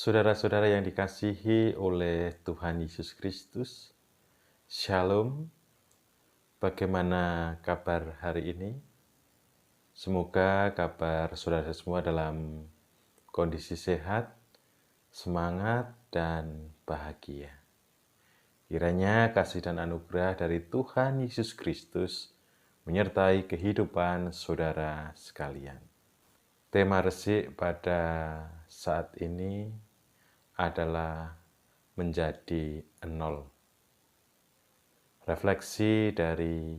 Saudara-saudara yang dikasihi oleh Tuhan Yesus Kristus, Shalom. Bagaimana kabar hari ini? Semoga kabar saudara semua dalam kondisi sehat, semangat, dan bahagia. Kiranya kasih dan anugerah dari Tuhan Yesus Kristus menyertai kehidupan saudara sekalian. Tema resik pada saat ini adalah menjadi nol. Refleksi dari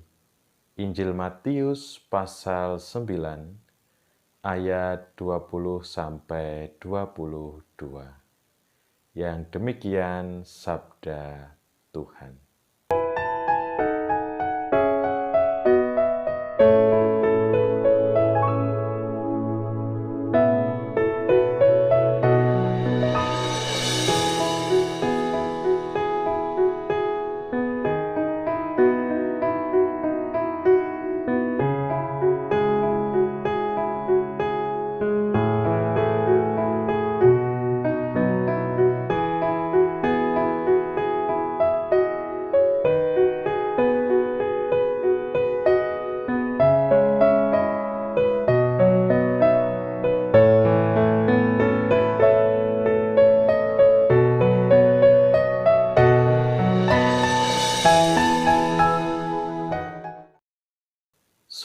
Injil Matius pasal 9 ayat 20-22. Yang demikian sabda Tuhan.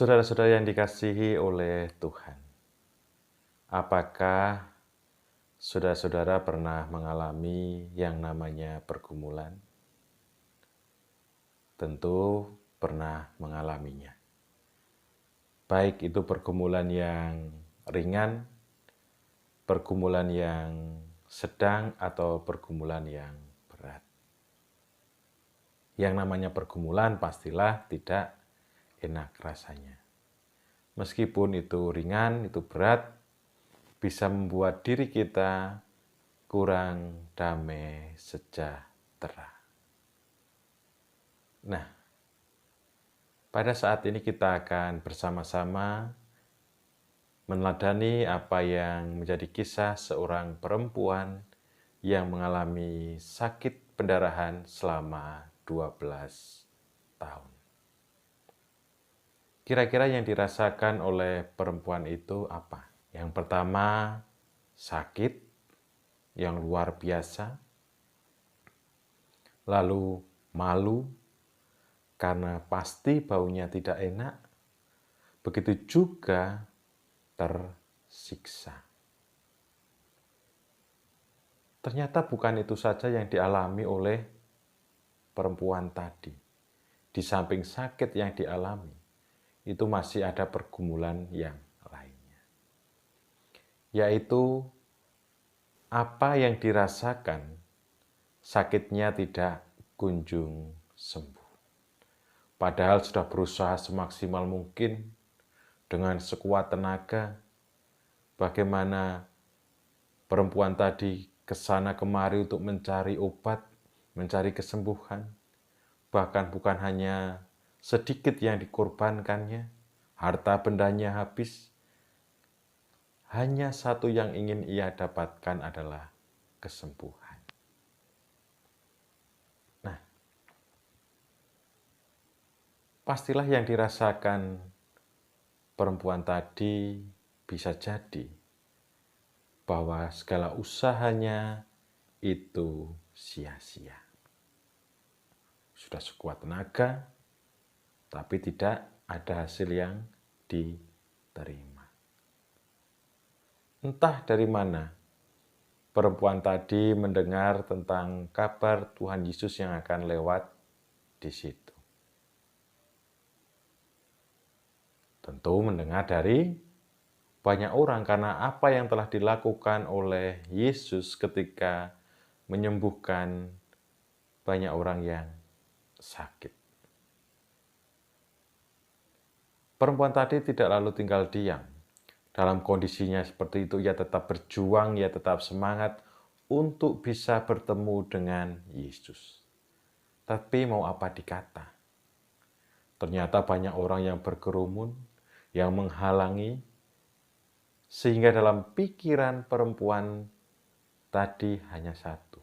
Saudara-saudara yang dikasihi oleh Tuhan, apakah saudara-saudara pernah mengalami yang namanya pergumulan? Tentu pernah mengalaminya. Baik itu pergumulan yang ringan, pergumulan yang sedang, atau pergumulan yang berat. Yang namanya pergumulan pastilah tidak enak rasanya. Meskipun itu ringan, itu berat, bisa membuat diri kita kurang damai sejahtera. Nah, pada saat ini kita akan bersama-sama meneladani apa yang menjadi kisah seorang perempuan yang mengalami sakit pendarahan selama 12 tahun. Kira-kira yang dirasakan oleh perempuan itu apa? Yang pertama, sakit yang luar biasa. Lalu malu karena pasti baunya tidak enak. Begitu juga tersiksa. Ternyata bukan itu saja yang dialami oleh perempuan tadi. Di samping sakit yang dialami, itu masih ada pergumulan yang lainnya. Yaitu apa yang dirasakan, sakitnya tidak kunjung sembuh. Padahal sudah berusaha semaksimal mungkin, dengan sekuat tenaga, bagaimana perempuan tadi kesana kemari untuk mencari obat, mencari kesembuhan. Bahkan bukan hanya sedikit yang dikorbankannya, harta bendanya habis. Hanya satu yang ingin ia dapatkan adalah kesembuhan. Nah, pastilah yang dirasakan perempuan tadi bisa jadi bahwa segala usahanya itu sia-sia. Sudah sekuat tenaga, tapi tidak ada hasil yang diterima. Entah dari mana perempuan tadi mendengar tentang kabar Tuhan Yesus yang akan lewat di situ. Tentu mendengar dari banyak orang karena apa yang telah dilakukan oleh Yesus ketika menyembuhkan banyak orang yang sakit. Perempuan tadi tidak lalu tinggal diam. Dalam kondisinya seperti itu, ia tetap berjuang, ia tetap semangat untuk bisa bertemu dengan Yesus. Tapi mau apa dikata? Ternyata banyak orang yang berkerumun, yang menghalangi, sehingga dalam pikiran perempuan tadi hanya satu.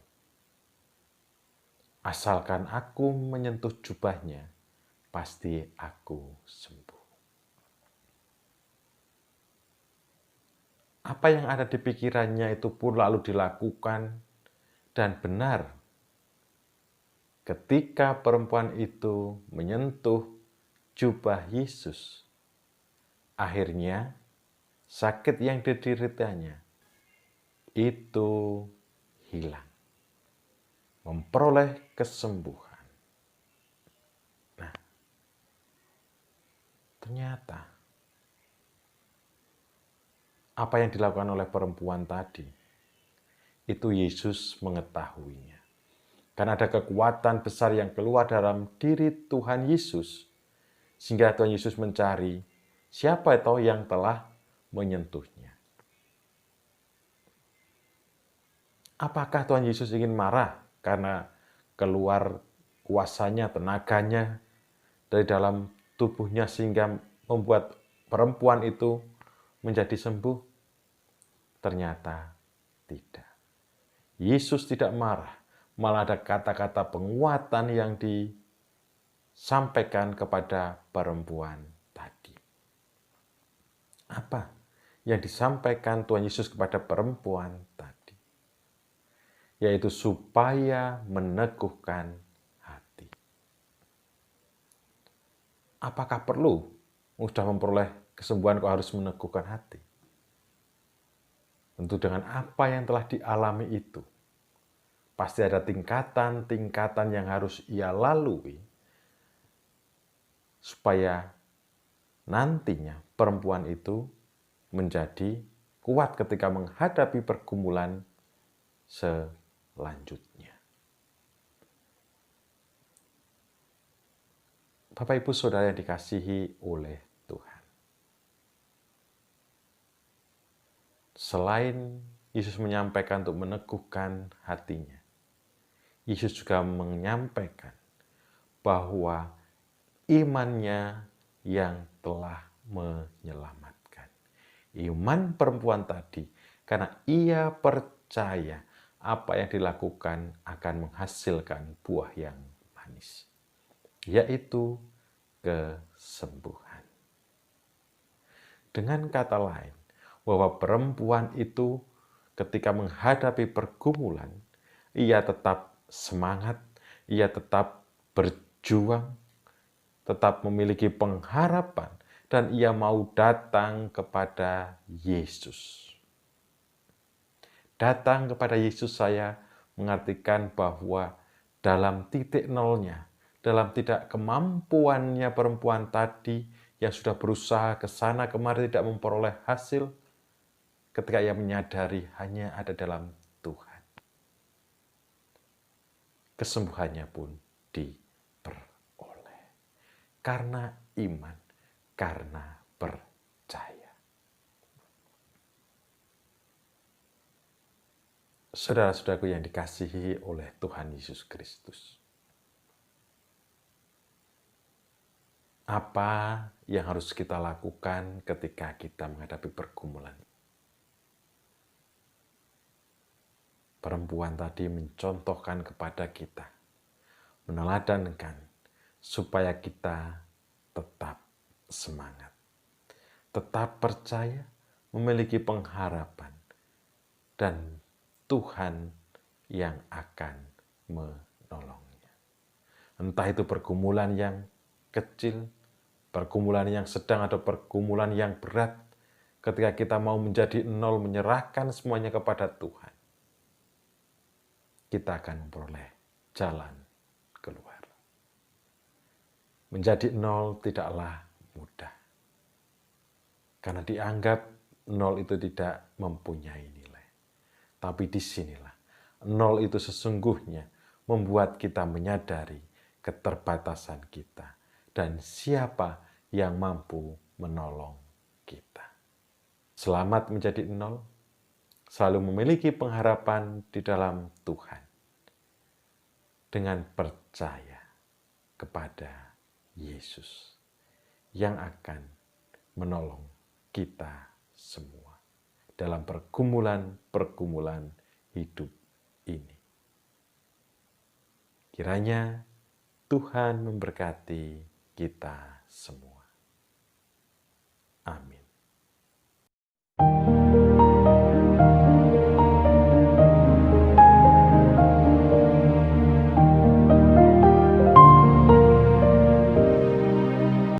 Asalkan aku menyentuh jubahnya, pasti aku sembuh. Apa yang ada di pikirannya itu pun lalu dilakukan, dan benar. Ketika perempuan itu menyentuh jubah Yesus, akhirnya sakit yang dideritanya itu hilang, memperoleh kesembuhan. Nah, ternyata apa yang dilakukan oleh perempuan tadi, itu Yesus mengetahuinya. Karena ada kekuatan besar yang keluar dalam diri Tuhan Yesus, sehingga Tuhan Yesus mencari siapa itu yang telah menyentuhnya. Apakah Tuhan Yesus ingin marah karena keluar kuasanya, tenaganya dari dalam tubuhnya sehingga membuat perempuan itu menjadi sembuh? Ternyata tidak. Yesus tidak marah, malah ada kata-kata penguatan yang disampaikan kepada perempuan tadi. Apa yang disampaikan Tuhan Yesus kepada perempuan tadi? Yaitu supaya meneguhkan hati. Apakah perlu sudah memperoleh kesembuhan kok harus meneguhkan hati? Tentu dengan apa yang telah dialami itu, pasti ada tingkatan-tingkatan yang harus ia lalui supaya nantinya perempuan itu menjadi kuat ketika menghadapi pergumulan selanjutnya. Bapak Ibu Saudara yang dikasihi oleh Tuhan. Selain Yesus menyampaikan untuk meneguhkan hatinya, Yesus juga menyampaikan bahwa imannya yang telah menyelamatkan. Iman perempuan tadi, karena ia percaya apa yang dilakukan akan menghasilkan buah yang manis, yaitu kesembuhan. Dengan kata lain, bahwa perempuan itu ketika menghadapi pergumulan, ia tetap semangat, ia tetap berjuang, tetap memiliki pengharapan, dan ia mau datang kepada Yesus. Datang kepada Yesus saya mengartikan bahwa dalam titik nolnya, dalam tidak kemampuannya perempuan tadi yang sudah berusaha ke sana kemari tidak memperoleh hasil, ketika ia menyadari hanya ada dalam Tuhan, kesembuhannya pun diperoleh. Karena iman, karena percaya. Saudara-saudaraku yang dikasihi oleh Tuhan Yesus Kristus. Apa yang harus kita lakukan ketika kita menghadapi pergumulan? Perempuan tadi mencontohkan kepada kita, meneladankan supaya kita tetap semangat, tetap percaya, memiliki pengharapan, dan Tuhan yang akan menolongnya. Entah itu pergumulan yang kecil, pergumulan yang sedang, atau pergumulan yang berat, ketika kita mau menjadi nol, menyerahkan semuanya kepada Tuhan, kita akan memperoleh jalan keluar. Menjadi nol tidaklah mudah. Karena dianggap nol itu tidak mempunyai nilai. Tapi disinilah, nol itu sesungguhnya membuat kita menyadari keterbatasan kita dan siapa yang mampu menolong kita. Selamat menjadi nol, selalu memiliki pengharapan di dalam Tuhan. Dengan percaya kepada Yesus yang akan menolong kita semua dalam pergumulan-pergumulan hidup ini. Kiranya Tuhan memberkati kita semua. Amin.